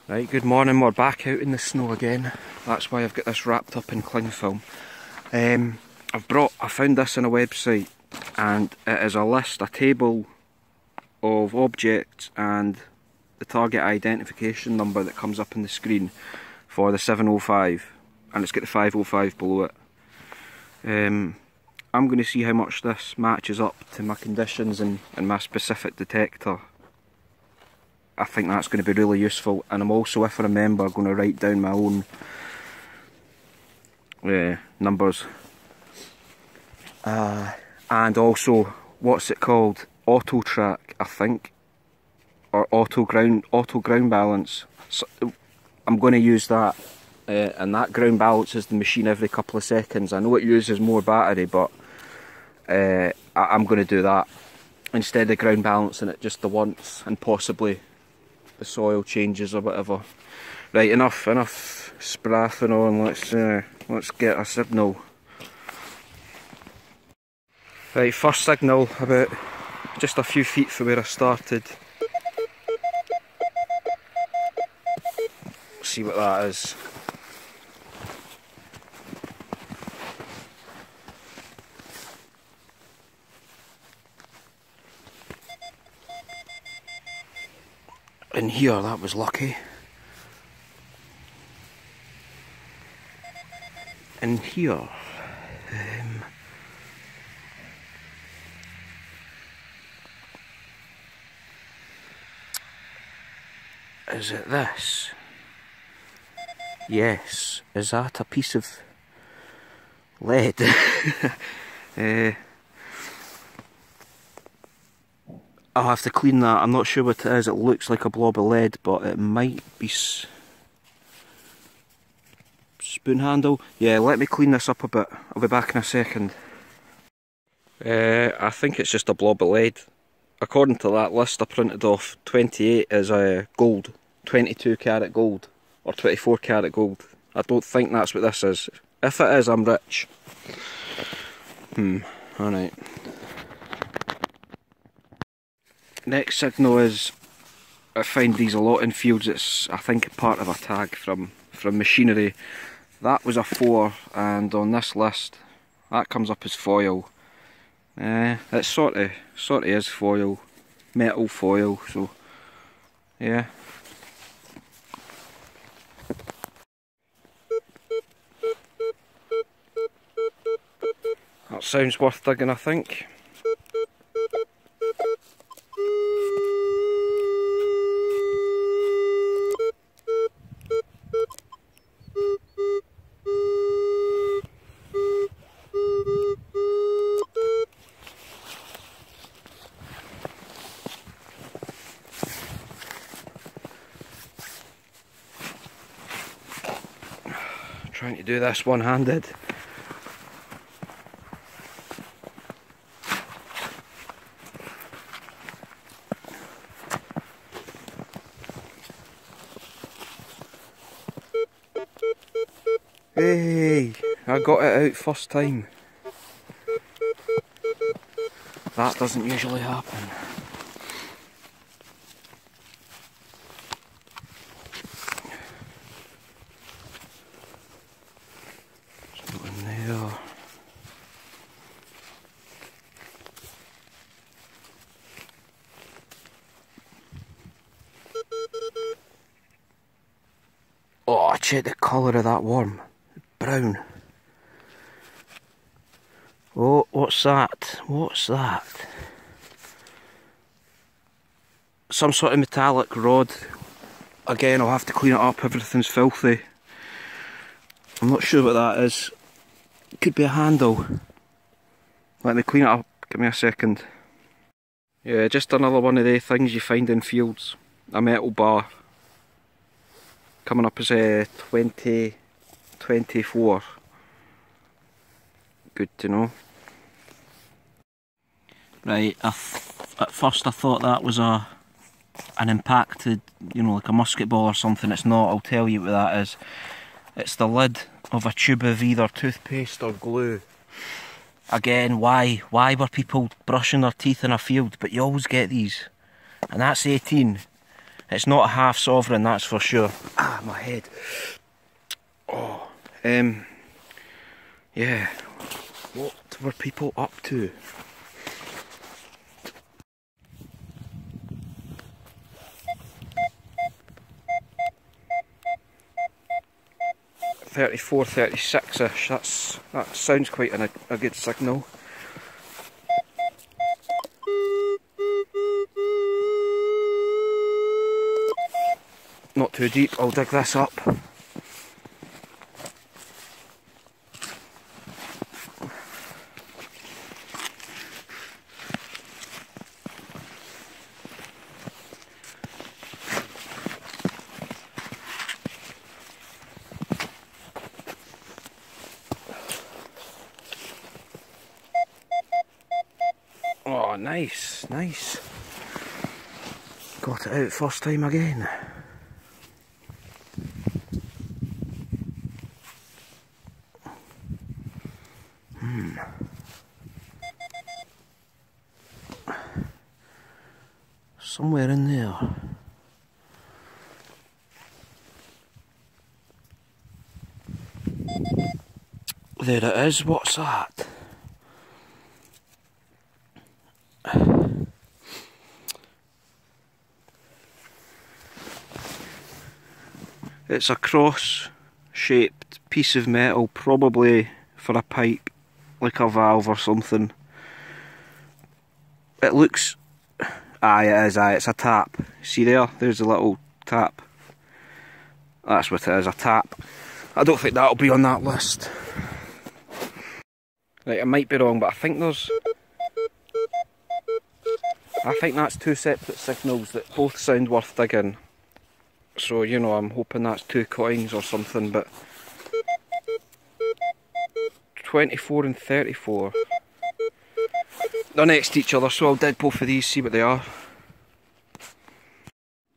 Right, good morning, we're back out in the snow again. That's why I've got this wrapped up in cling film. I found this on a website, and it is a list, a table of objects and the target identification number that comes up on the screen for the 705, and it's got the 505 below it. I'm going to see how much this matches up to my conditions and my specific detector. I think that's going to be really useful, and I'm also, if I remember, going to write down my own numbers. And also, what's it called? Auto track, I think, or auto ground balance. So I'm going to use that, and that ground balances the machine every couple of seconds. I know it uses more battery, but I'm going to do that instead of ground balancing it just the once, and possibly the soil changes or whatever. Right, enough sprathing on. Let's get a signal. Right, first signal about just a few feet from where I started. See what that is. In here, that was lucky. In here, is it this? Yes. Is that a piece of lead? I'll have to clean that. I'm not sure what it is. It looks like a blob of lead, but it might be spoon handle. Yeah, let me clean this up a bit. I'll be back in a second. I think it's just a blob of lead. According to that list I printed off, 28 is gold, 22 carat gold, or 24 carat gold. I don't think that's what this is. If it is, I'm rich. Alright. Next signal is, I find these a lot in fields. It's, I think, part of a tag from machinery. That was a 4, and on this list that comes up as foil. It sort of is foil, metal foil. So yeah. That sounds worth digging, I think. Trying to do this one-handed. Hey, I got it out first time. That doesn't usually happen. There's nothing there. Oh, check the colour of that worm. Brown. Oh, what's that? What's that? Some sort of metallic rod. Again, I'll have to clean it up, everything's filthy. I'm not sure what that is. It could be a handle. Let me clean it up, give me a second. Yeah, just another one of the things you find in fields. A metal bar. Coming up as 2024. Good to know. Right, at first I thought that was an impacted, you know, like a musket ball or something. It's not. I'll tell you what that is. It's the lid of a tube of either toothpaste or glue. Again, why were people brushing their teeth in a field? But you always get these. And that's 18. It's not a half sovereign, that's for sure. Ah, my head. Oh, yeah. What were people up to? .34, 36-ish. That sounds quite a good signal. Not too deep. I'll dig this up. Oh, nice, nice. Got it out first time again. Somewhere in there. There it is, what's that? It's a cross-shaped piece of metal, probably for a pipe, like a valve or something. It looks... Aye, it is, aye, it's a tap. See there? There's a little tap. That's what it is, a tap. I don't think that'll be on that list. Right, I might be wrong, but I think there's... I think that's two separate signals that both sound worth digging. So, you know, I'm hoping that's 2 coins or something, but... 24 and 34. They're next to each other, so I'll dig both of these, see what they are.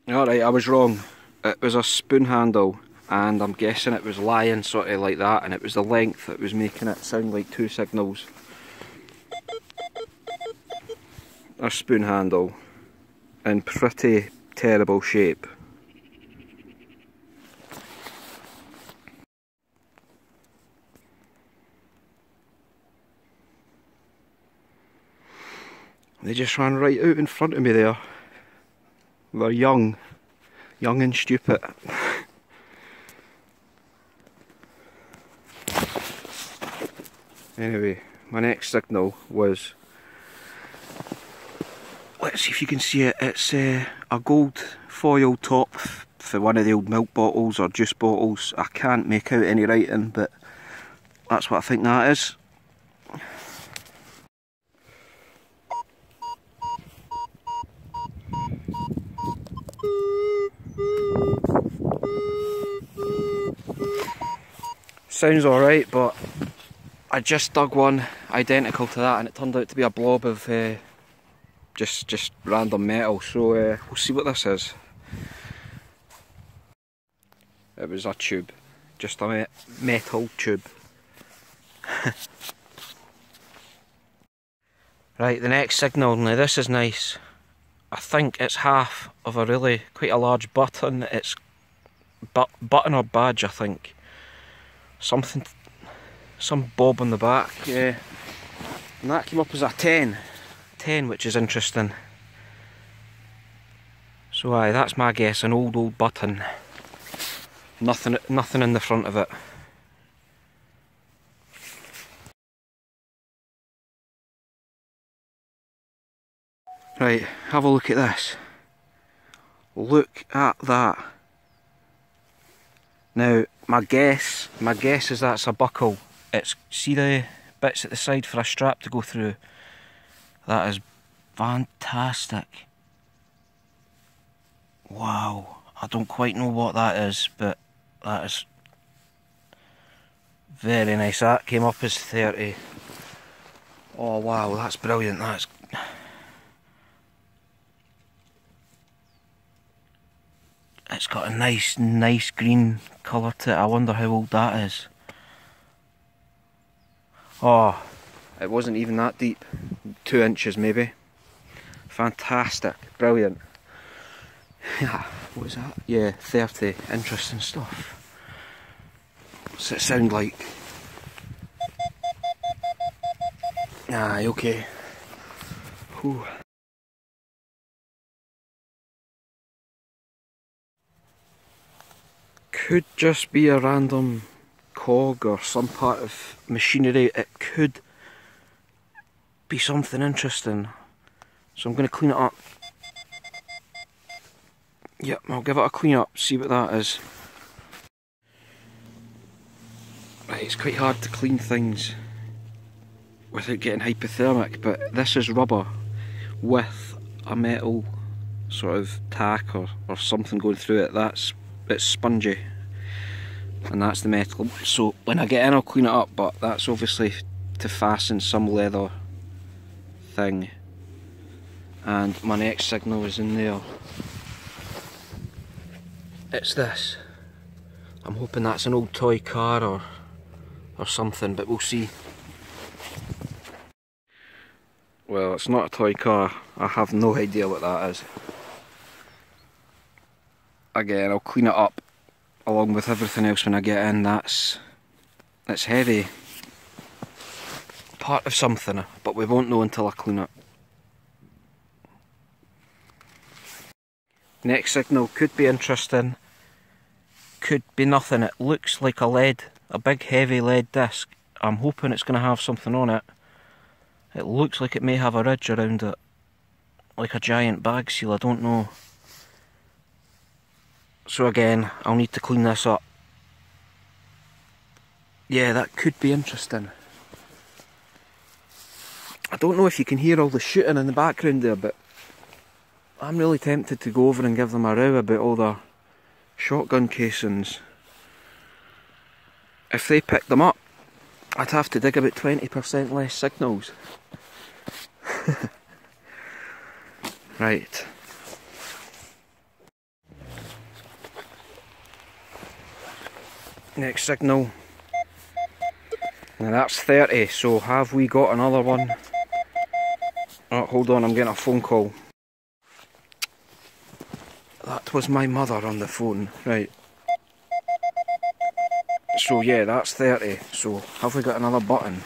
Alright, I was wrong. It was a spoon handle, and I'm guessing it was lying sort of like that, and it was the length that was making it sound like 2 signals. A spoon handle, in pretty terrible shape. They just ran right out in front of me there. They're young and stupid. Anyway, my next signal was, let's see if you can see it, it's a gold foil top for one of the old milk bottles or juice bottles. I can't make out any writing, but that's what I think that is. Sounds alright, but I just dug one identical to that and it turned out to be a blob of just random metal, so we'll see what this is. It was a tube, just a metal tube. Right, the next signal, now this is nice. I think it's half of a really quite a large button. It's button or badge, I think. Something, some bob on the back, yeah. And that came up as a 10, which is interesting. So aye, that's my guess, an old button. Nothing in the front of it. Right, have a look at this. Look at that. Now, my guess is that's a buckle. See the bits at the side for a strap to go through? That is fantastic. Wow, I don't quite know what that is, but that is very nice. That came up as 30. Oh wow, that's brilliant. It's got a nice green colour to it. I wonder how old that is. Oh, it wasn't even that deep. 2 inches maybe. Fantastic, brilliant. Yeah. What is that? Yeah, 30. Interesting stuff. What's it sound like? Aye, okay. Whew. Could just be a random cog or some part of machinery. It could be something interesting. So I'm going to clean it up. Yep, I'll give it a clean up, see what that is. Right, it's quite hard to clean things without getting hypothermic, but this is rubber with a metal sort of tack or something going through it. It's spongy, and that's the metal. So when I get in I'll clean it up, but that's obviously to fasten some leather thing. And my next signal is in there. It's this. I'm hoping that's an old toy car or something, but we'll see. Well, it's not a toy car. I have no idea what that is. Again, I'll clean it up along with everything else when I get in. It's heavy. Part of something, but we won't know until I clean it. Next signal could be interesting. Could be nothing. It looks like a big heavy lead disc. I'm hoping it's going to have something on it. It looks like it may have a ridge around it, like a giant bag seal, I don't know. So again, I'll need to clean this up. Yeah, that could be interesting. I don't know if you can hear all the shooting in the background there, but I'm really tempted to go over and give them a row about all their shotgun casings. If they picked them up, I'd have to dig about 20% less signals. Right. Next signal. Now that's 30, so have we got another one? Oh, hold on, I'm getting a phone call. That was my mother on the phone, right. So yeah, that's 30, so have we got another button?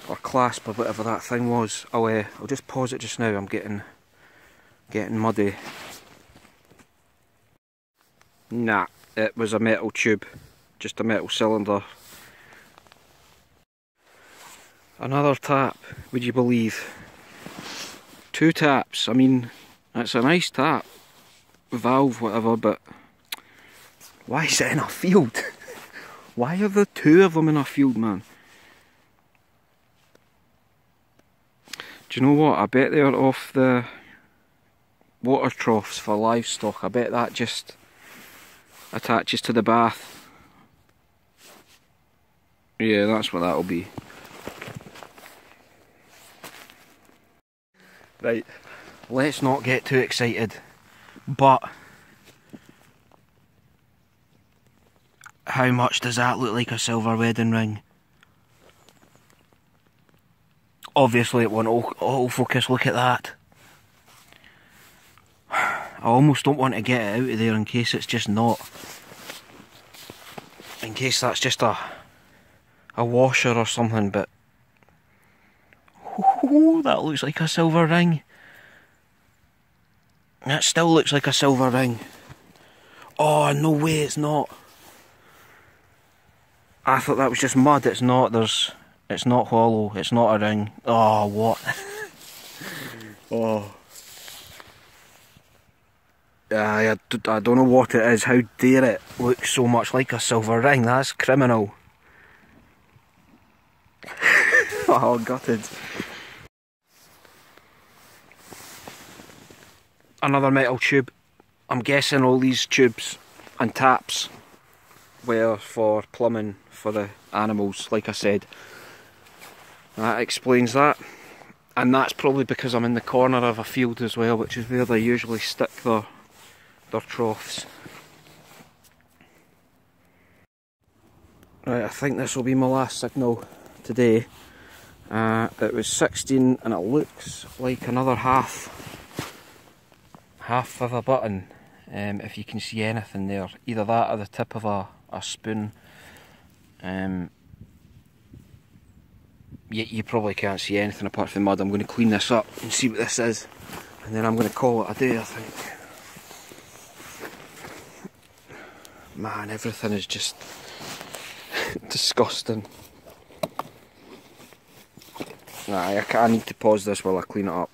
Or clasp or whatever that thing was. I'll just pause it just now, I'm getting muddy. Nah, it was a metal tube, just a metal cylinder. Another tap, would you believe? 2 taps, I mean, it's a nice tap. Valve, whatever, but why is it in a field? Why are there 2 of them in a field, man? Do you know what? I bet they're off the water troughs for livestock. I bet that just attaches to the bath. Yeah, that's what that'll be. Right, let's not get too excited, but how much does that look like a silver wedding ring? Obviously it won't auto focus, look at that. I almost don't want to get it out of there in case it's just not. In case that's just a washer or something, but ooh, that looks like a silver ring. That still looks like a silver ring. Oh, no way it's not. I thought that was just mud. It's not. It's not hollow. It's not a ring. Oh, what? Oh. I don't know what it is. How dare it look so much like a silver ring? That's criminal. Oh, gutted. Another metal tube. I'm guessing all these tubes and taps were for plumbing for the animals, like I said. That explains that. And that's probably because I'm in the corner of a field as well, which is where they usually stick their troughs. Right, I think this will be my last signal today. It was 16 and it looks like another half of a button. if you can see anything there, either that or the tip of a spoon. You probably can't see anything apart from mud. I'm going to clean this up and see what this is, and then I'm going to call it a day, I think. Man, everything is just disgusting. Nah, I need to pause this while I clean it up.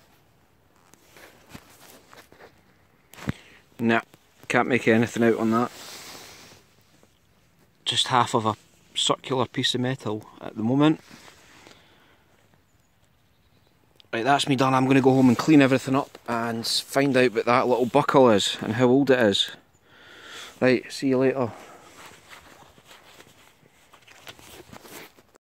Nah, can't make anything out on that. Just half of a circular piece of metal at the moment. Right, that's me done. I'm going to go home and clean everything up and find out what that little buckle is and how old it is. Right, see you later.